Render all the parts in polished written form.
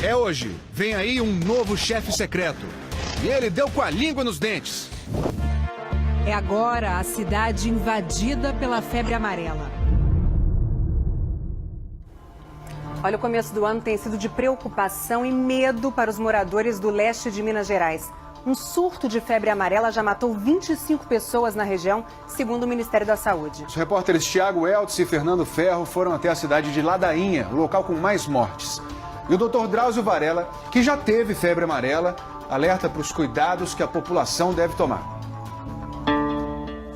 É hoje. Vem aí um novo chefe secreto. E ele deu com a língua nos dentes. É agora a cidade invadida pela febre amarela. Olha, o começo do ano tem sido de preocupação e medo para os moradores do leste de Minas Gerais. Um surto de febre amarela já matou 25 pessoas na região, segundo o Ministério da Saúde. Os repórteres Thiago Eltz e Fernando Ferro foram até a cidade de Ladainha, o local com mais mortes. E o Dr. Drauzio Varela, que já teve febre amarela, alerta para os cuidados que a população deve tomar.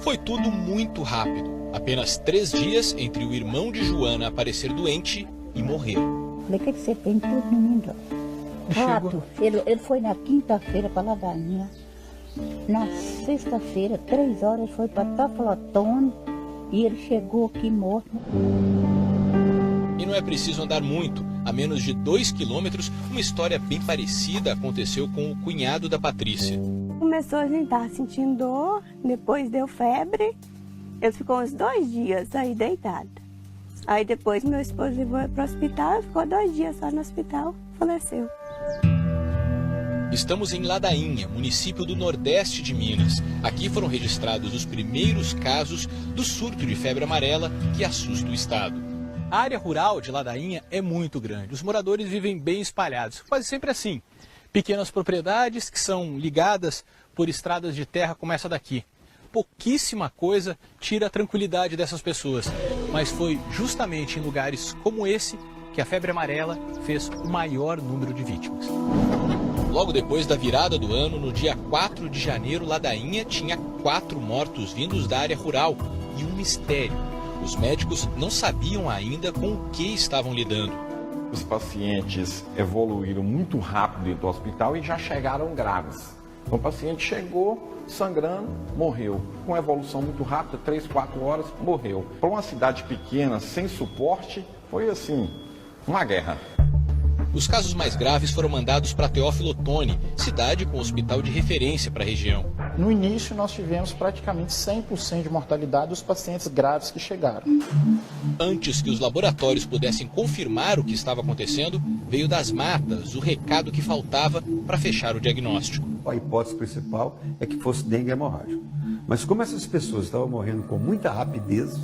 Foi tudo muito rápido. Apenas 3 dias entre o irmão de Joana aparecer doente e morrer. Falei, o que você tem tudo no mundo? Rato. Ele foi na quinta-feira para Ladainha. Na sexta-feira, 3 horas, foi para Taflotone e ele chegou aqui morto. E não é preciso andar muito. A menos de 2 quilômetros, uma história bem parecida aconteceu com o cunhado da Patrícia. Começou a gente estar sentindo dor, depois deu febre. Ele ficou uns 2 dias aí deitado. Aí depois meu esposo levou para o hospital, ficou 2 dias só no hospital, faleceu. Estamos em Ladainha, município do nordeste de Minas. Aqui foram registrados os primeiros casos do surto de febre amarela que assusta o estado. A área rural de Ladainha é muito grande. Os moradores vivem bem espalhados, quase sempre assim. Pequenas propriedades que são ligadas por estradas de terra como essa daqui. Pouquíssima coisa tira a tranquilidade dessas pessoas, mas foi justamente em lugares como esse que a febre amarela fez o maior número de vítimas. Logo depois da virada do ano, no dia 4 de janeiro, Ladainha tinha 4 mortos vindos da área rural e um mistério. Os médicos não sabiam ainda com o que estavam lidando. Os pacientes evoluíram muito rápido dentro do hospital e já chegaram graves. Então, o paciente chegou sangrando, morreu. Com evolução muito rápida, 3, 4 horas, morreu. Para uma cidade pequena, sem suporte, foi assim, uma guerra. Os casos mais graves foram mandados para Teófilo Otoni, cidade com hospital de referência para a região. No início, nós tivemos praticamente 100% de mortalidade dos pacientes graves que chegaram. Antes que os laboratórios pudessem confirmar o que estava acontecendo, veio das matas o recado que faltava para fechar o diagnóstico. A hipótese principal é que fosse dengue hemorrágico. Mas como essas pessoas estavam morrendo com muita rapidez,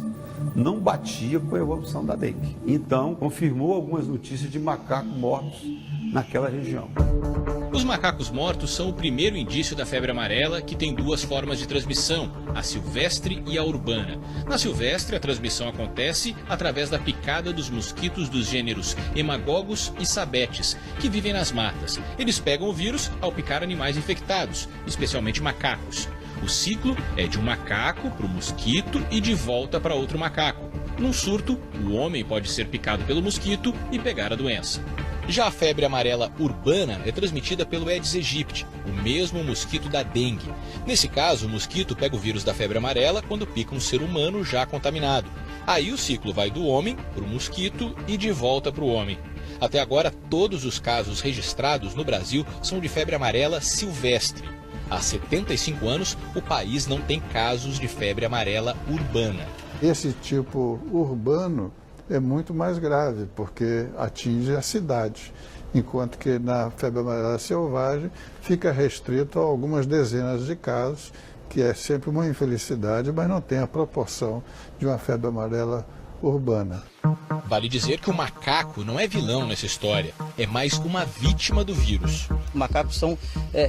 não batia com a evolução da dengue. Então, confirmou algumas notícias de macacos mortos naquela região. Os macacos mortos são o primeiro indício da febre amarela, que tem 2 formas de transmissão, a silvestre e a urbana. Na silvestre, a transmissão acontece através da picada dos mosquitos dos gêneros Hemagogos e Sabetes, que vivem nas matas. Eles pegam o vírus ao picar animais infectados, especialmente macacos. O ciclo é de um macaco para o mosquito e de volta para outro macaco. Num surto, o homem pode ser picado pelo mosquito e pegar a doença. Já a febre amarela urbana é transmitida pelo Aedes aegypti, o mesmo mosquito da dengue. Nesse caso, o mosquito pega o vírus da febre amarela quando pica um ser humano já contaminado. Aí o ciclo vai do homem para o mosquito e de volta para o homem. Até agora, todos os casos registrados no Brasil são de febre amarela silvestre. Há 75 anos, o país não tem casos de febre amarela urbana. Esse tipo urbano é muito mais grave, porque atinge a cidade, enquanto que na febre amarela selvagem fica restrito a algumas dezenas de casos, que é sempre uma infelicidade, mas não tem a proporção de uma febre amarela urbana. Vale dizer que o macaco não é vilão nessa história, é mais uma vítima do vírus. Macacos são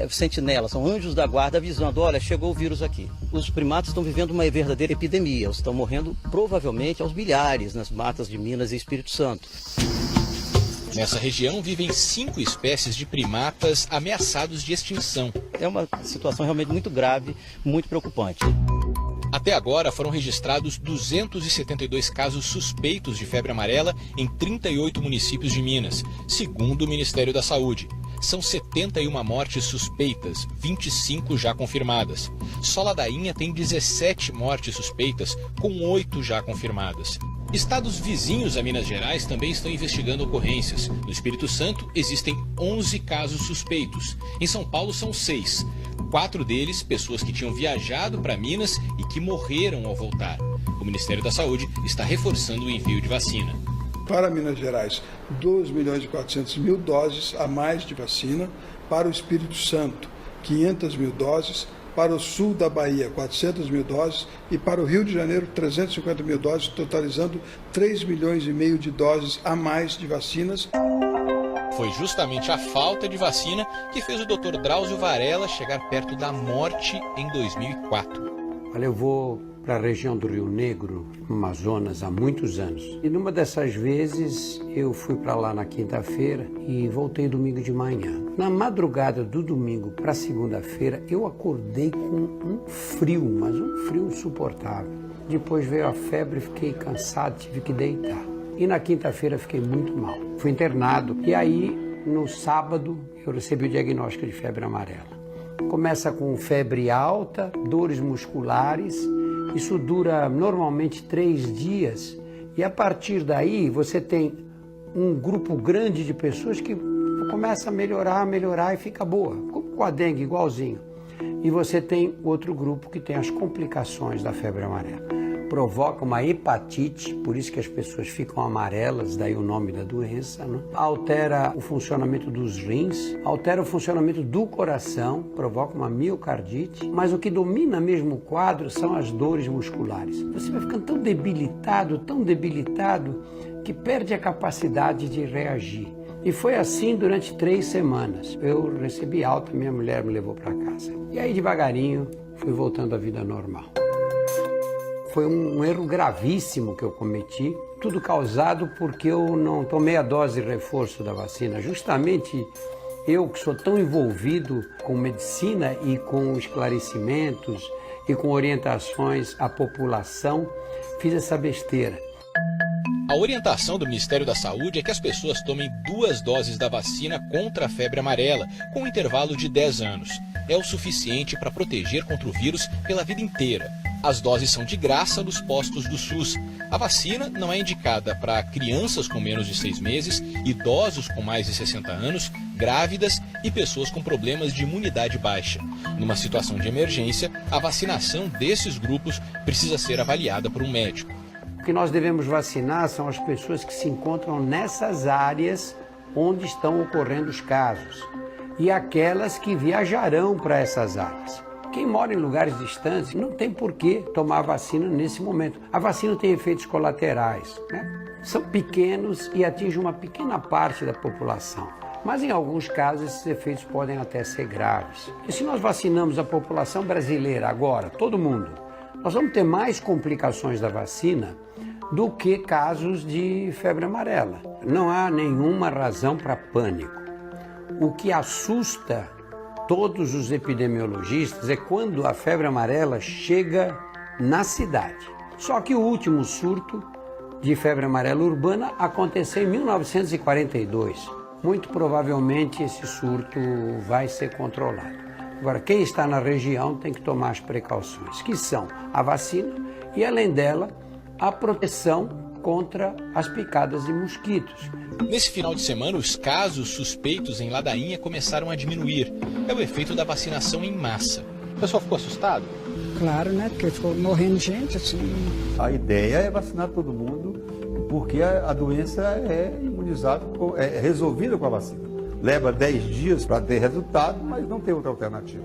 sentinelas, são anjos da guarda avisando, olha, chegou o vírus aqui. Os primatas estão vivendo uma verdadeira epidemia, estão morrendo provavelmente aos milhares nas matas de Minas e Espírito Santo. Nessa região vivem 5 espécies de primatas ameaçados de extinção. É uma situação realmente muito grave, muito preocupante. Até agora foram registrados 272 casos suspeitos de febre amarela em 38 municípios de Minas, segundo o Ministério da Saúde. São 71 mortes suspeitas, 25 já confirmadas. Só Ladainha tem 17 mortes suspeitas, com 8 já confirmadas. Estados vizinhos a Minas Gerais também estão investigando ocorrências. No Espírito Santo existem 11 casos suspeitos. Em São Paulo são 6. 4 deles, pessoas que tinham viajado para Minas e que morreram ao voltar. O Ministério da Saúde está reforçando o envio de vacina. Para Minas Gerais, 2.400.000 doses a mais de vacina. Para o Espírito Santo, 500.000 doses. Para o sul da Bahia, 400.000 doses. E para o Rio de Janeiro, 350.000 doses, totalizando 3,5 milhões de doses a mais de vacinas. Foi justamente a falta de vacina que fez o Dr. Drauzio Varella chegar perto da morte em 2004. Olha, eu vou para a região do Rio Negro, no Amazonas, há muitos anos. E numa dessas vezes eu fui para lá na quinta-feira e voltei domingo de manhã. Na madrugada do domingo para segunda-feira eu acordei com um frio, mas um frio insuportável. Depois veio a febre, fiquei cansado, tive que deitar. E na quinta-feira fiquei muito mal. Fui internado e aí no sábado eu recebi o diagnóstico de febre amarela. Começa com febre alta, dores musculares. Isso dura normalmente 3 dias e a partir daí você tem um grupo grande de pessoas que começa a melhorar e fica boa, como com a dengue, igualzinho. E você tem outro grupo que tem as complicações da febre amarela. Provoca uma hepatite, por isso que as pessoas ficam amarelas, daí o nome da doença, né? Altera o funcionamento dos rins, altera o funcionamento do coração, provoca uma miocardite, mas o que domina mesmo o quadro são as dores musculares. Você vai ficando tão debilitado, que perde a capacidade de reagir. E foi assim durante 3 semanas. Eu recebi alta, minha mulher me levou para casa. E aí devagarinho fui voltando à vida normal. Foi um erro gravíssimo que eu cometi, tudo causado porque eu não tomei a dose de reforço da vacina. Justamente eu que sou tão envolvido com medicina e com esclarecimentos e com orientações à população, fiz essa besteira. A orientação do Ministério da Saúde é que as pessoas tomem 2 doses da vacina contra a febre amarela, com um intervalo de 10 anos. É o suficiente para proteger contra o vírus pela vida inteira. As doses são de graça nos postos do SUS. A vacina não é indicada para crianças com menos de 6 meses, idosos com mais de 60 anos, grávidas e pessoas com problemas de imunidade baixa. Numa situação de emergência, a vacinação desses grupos precisa ser avaliada por um médico. O que nós devemos vacinar são as pessoas que se encontram nessas áreas onde estão ocorrendo os casos e aquelas que viajarão para essas áreas. Quem mora em lugares distantes não tem por que tomar vacina nesse momento. A vacina tem efeitos colaterais, né? São pequenos e atingem uma pequena parte da população. Mas em alguns casos esses efeitos podem até ser graves. E se nós vacinamos a população brasileira agora, todo mundo, nós vamos ter mais complicações da vacina do que casos de febre amarela. Não há nenhuma razão para pânico. O que assusta todos os epidemiologistas é quando a febre amarela chega na cidade. Só que o último surto de febre amarela urbana aconteceu em 1942. Muito provavelmente esse surto vai ser controlado. Agora, quem está na região tem que tomar as precauções, que são a vacina e, além dela, a proteção contra as picadas de mosquitos. Nesse final de semana, os casos suspeitos em Ladainha começaram a diminuir. É o efeito da vacinação em massa. O pessoal ficou assustado? Claro, né? Porque ficou morrendo gente assim. A ideia é vacinar todo mundo, porque a doença é imunizada, é resolvida com a vacina. Leva 10 dias para ter resultado, mas não tem outra alternativa.